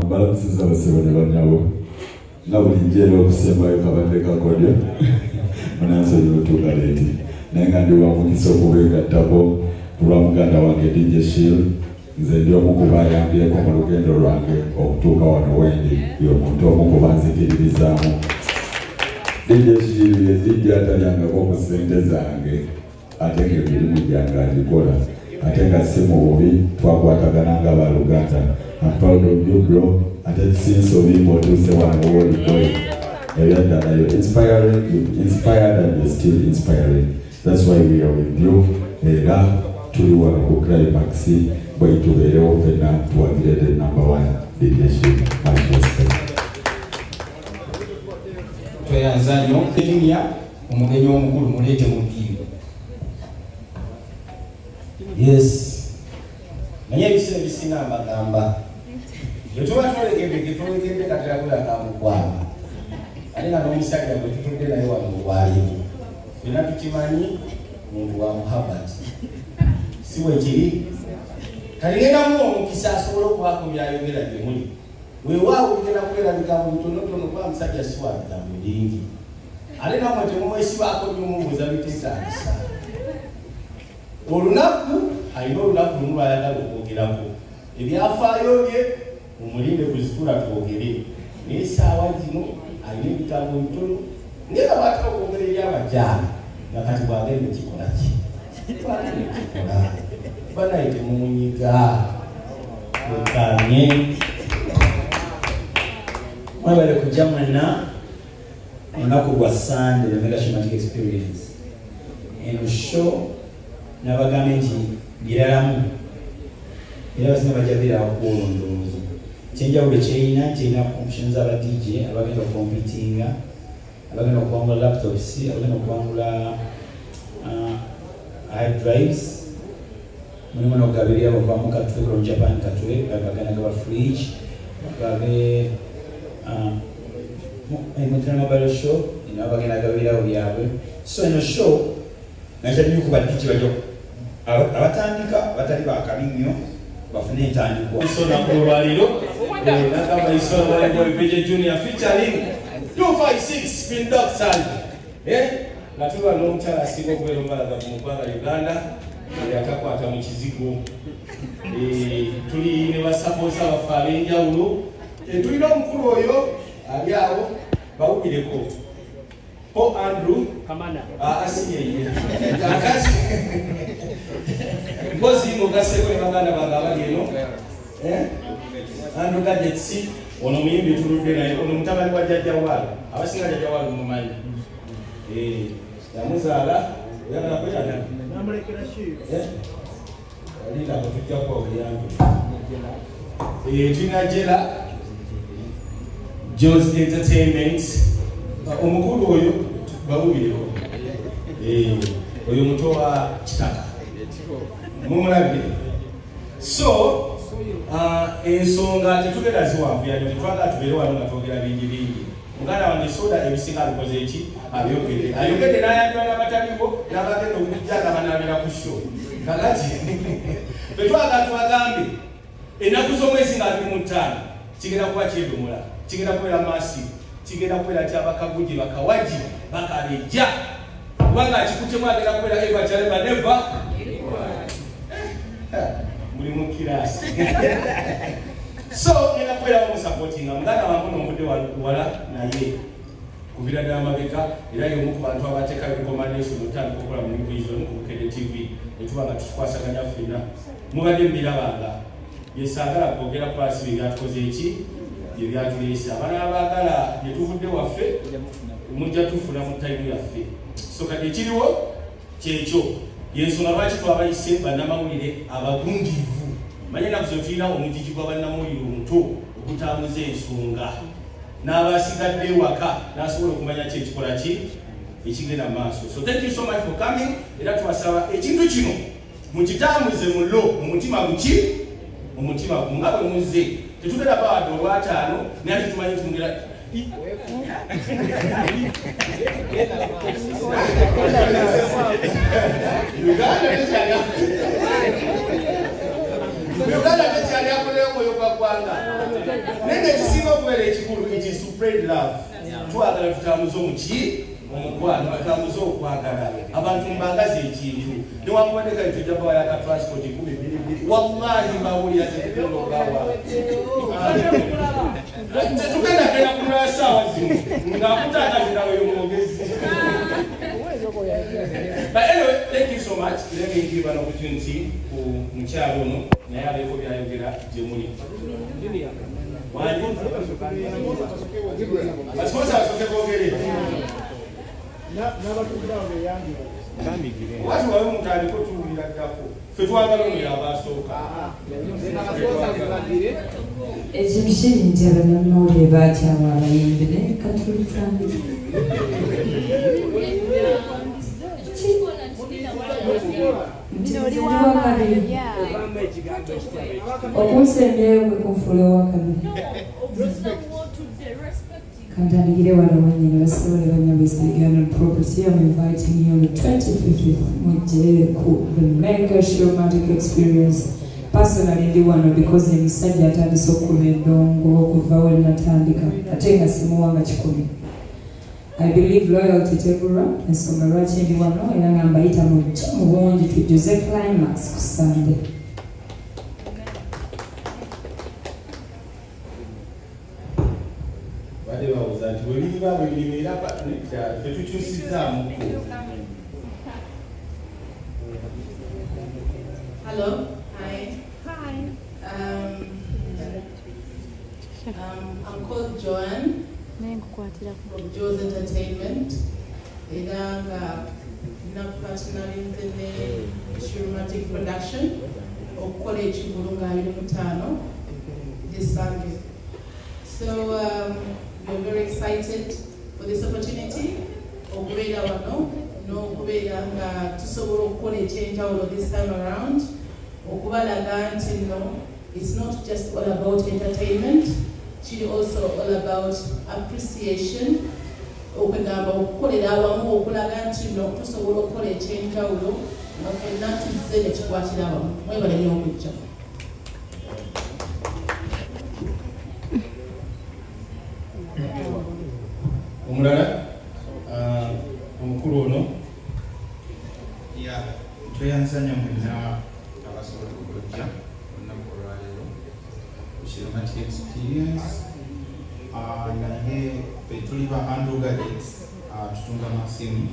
Balamusiza abasebale banyabo nga buli njera okusembayo kabadde kakodyo munansi y'otuuka leeti naye nga ndi wamukisa okubeegattako ku lwa muganda wange DJ Shield nze ndi omu ku bayambyeko mu lugendo lwange okutuuka wano wendi y'omuntu omu ku banzikiririzaamu DJ Shield yezijja atalyangako mu ssente zange ate ng'emirimu gyange agikola ate nga si mu bubi twakwatagana nga baluganda. I'm proud of you, bro. Ate since olimba otuuse wano woli boy ebyadala you're inspiring, you've inspired and you're still inspiring. That's why we are with you. Era tuli wano ku climax bwe tubeerewo ffenna tuwagire the #1 leadership Manchester. Tweyanza nnyo erinnya omugenyi omukulu muleete mu ddiiro. Yes. Naye ebiseera ebisinga mbagamba bwetuba twelegedde kateragula kamukwama ate nga n'omusajja bwe tutudde naye wano obwalimu fena tukimanyi muntu wa muhabat si bwe kiri kaligendamu omukisa asobola okubaako byayogera gye muli weewaawo ogenda kwerabika mu butonotono kuba musajja si wa bigambo bingi ate namwe temumwesibaako byomumubuuza biteetaagisa olunaku alina olunaku lumu lwayagala okwogerako ebyafaayo bye umulinde kuzitula twogere naye essaawa gino alina ebitambo bitono naye babatera okwogera eri abajaana nga kati bwagenda kikola ki kikola banaye temumunyiga ekanye mwebale kujja mwenna olunaku lwa Sunday the Mega Shematic Experience eno show nabagambe nti biralamu era basinga bajabira okulondooza ekyenjawulo kyeyina kirina options aba DJ abagenda okompitinga abagenda okuwangula laptops abagenda okuwangula hard drives mulimu n'okugabirira bavamu katwe from Japan katwe bagenda gaba fridge bagabe Montreal Mobile Show ino abagenda gabirawo byabwe so eno show nakyalimu ku badiji bajo abatandika batali bakabi nnyo bafune entandikwa isona ku lwaliro nakaba isona Volleyball Vijay Junior featuring 256 Spin Dog Sand natuba n'omukyala asinga okubeera omubalaga mu ggwanga Uganda yakakwata mu kizigo tuli ne basapoosa baffe ab'enjawulo tulina omukulu oyo ali awo bawubireko Paul Andrew Kamana asiyeye kakati mpozi mugaseko ne baganda bange abali eno Andrew Gadgetsi ono muyimbi tuludde naye ono mutabani wa jjajja waalo abasinga jjajja waalo mumanyi yamuzaala oyagala kweyana namulekera shiiru alina tujja kuwa obuyambi tulina Jela Jones Entertainment omukulu oyo bawubireko oyo muto wa kitaka mumulabye so ensonga tetugenda ziwanvuyadde tetwagala tubeere wano nga twogera bingi muganda wange soda ebisinga abikoze eki ayogedde n'ayandula n'abataliwo n'abagenda okujja nga banaabira ku show kakati tetwagala tubagambe ennaku z'omwezi nga 25 kigenda kuba kyedomola kigenda kubeera masivu kigenda kubeera ti abakaguji bakawaji bakabejja kubanga kikutemu agenda kubeera eva kyalema neva muli mu kirasi so ngenda kubeera bamusapootinga muganda wange n'omudde wala naye kubira ddala mabega era y'omu ku bantu abateekayo recommendation otandika okukola mu vision ku Bukedde TV netuba nga tukwasaganya ffenna mubadde mbirabanga yesaagala kwogera kwasi bye byatukoze eki bye byatuleese abalala baagala bye tuvudde waffe mujja tufuna mu tayimu yaffe so kati ekiriwo kyekyo yensonga lwaki twabayise bannamawulire abagundiivu manye ennaku zo tulina omugigi gwa bannamawulire omuto okutambuza ensonga n'abasigadde ewaka n'asobola okumanya ki ekikola ki ekigenda mu maaso so thank you so much for coming era tubasaba ekintu kino mukitambuze mu lo omutima guki omutima nga bwe muzze tetugenda bawadde olwataano naye ate tumanyi tumugera Uganda tekyali akoleyo omwoyo gwa ggwanga Nene kisinga okubeera ekikulu it is to spread love. Twagala tutambuze omuki omukwano tutambuze okwagala abantu mbagaze ekintu newankubadde kale tujja bawa yaka transport 12 wallahi mawulira tetulogawa tetugenda kumulala saawa zino ng'akutaataziraweyo mwogezi. But anyway, thank you so much. Let me give an opportunity to Mukyalo no naye abeeko byayogera gye muli. Basposa basooke boogere. Watu wawe mutandiko tuwulira ddako. Ffe twagala ono y'abasooka. Ekimushiri nti abannamawulire baakyawa abayimbi naye katulitandika. Okunsembeyo kwe kunfuula owakabiri. Kantandikire wano wanyini basobole banyabwesigana property. I'm inviting you on the 25th mujje ku the mega showmatic experience. Personally ndi wano because emisajja atandise okuba endongo okuva we natandika ate nga simuwanga 10. I believe loyalty tebula ensonga lwaki ndi wano era nga mbayita mujja mu bungi tujjuze climax ku Sunday. Badde bawuza nti bwebiriba bwebiribeera ffe tukyusizaamu. Hello. Hi. I'm called Joanne from Joe's Entertainment. Partnering in Showmatic Production of College Burunga Mutano this Sunday. So we're very excited for this opportunity. Okubeera wano n'okubeera nga tusobola okukola ekyenjawulo this time around. Okubalaga nti no, it's not just all about entertainment. It's also all about appreciation. Okugamba okukolera awamu okulaga nti no tusobola okukola ekyenjawulo nga ffenna tuzze ne kikwatira awamu. Mwebale nnyo okujja. Omulala omukulu ono tweyanzanya mwenna abasobola okujja olunaku olwaleero ku Showmatic Experience. Naye ffe tuli ba Andrew Gadgets, tutunga amasimu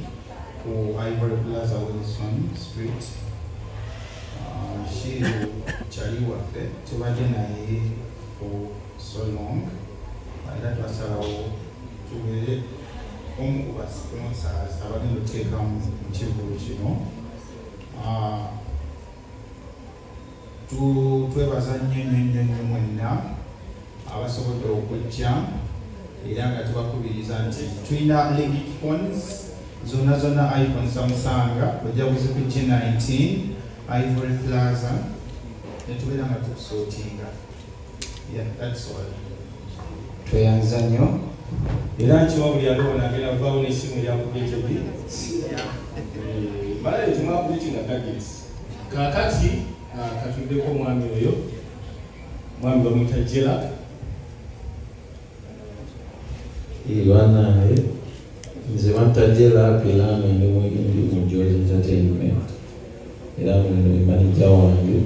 ku Ivory Plaza Wilson Street. Shiru kyali waffe tubadde naye for so long era twasalawo tubeere omu ku basponsors abagenda okuteeka mu kivulu kino. Twebaza nnyo mwenna abasobodde okujja era nga tubakubiriza nti tulina legit phones zonna iPhone Samsung ojaguzi ku G19 Ivory Plaza netubeera nga tukusootinga. That's all. tweyanza nnyo era nkiwa buli alowona agenda kuvaawo n'essimu eryakubyetebi malayo tumwakulikinga gadgets. Kaakati katuddeko omwami oyo, mwami bamwita Jela. Banaye nze bantajela era ndi mu Joe's Entertainment era mweno manager wange.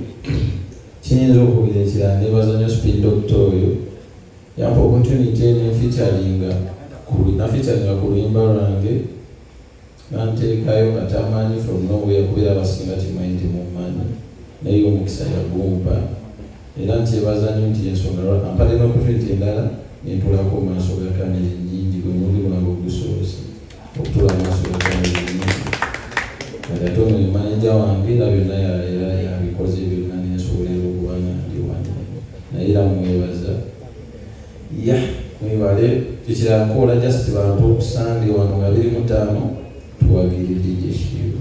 Kiyinza okugira ekirala nebaza nnyo Speed Doctor oyo yampa opportunity n'efeaturinga ku luyimba lwange nanteekayo nga tamanyi from nowhere kubeera abasinga timanyi temumanyi naye omukisa yagumpa era nkyebaza nnyo nti ensonga ampale n'opportunity endala nentulako mu maaso ga kamera ennyingi gwe muli gwange ogusoose okutula mu maaso ga kamera ennyingi ate ono ye manager wange era byonna era yabikoze byonna nensobolera okuba nga ndi wano naye era mwebaza mwebale tekirakola just bantu okusande wano nga 25 tuwagire DJ Shiru.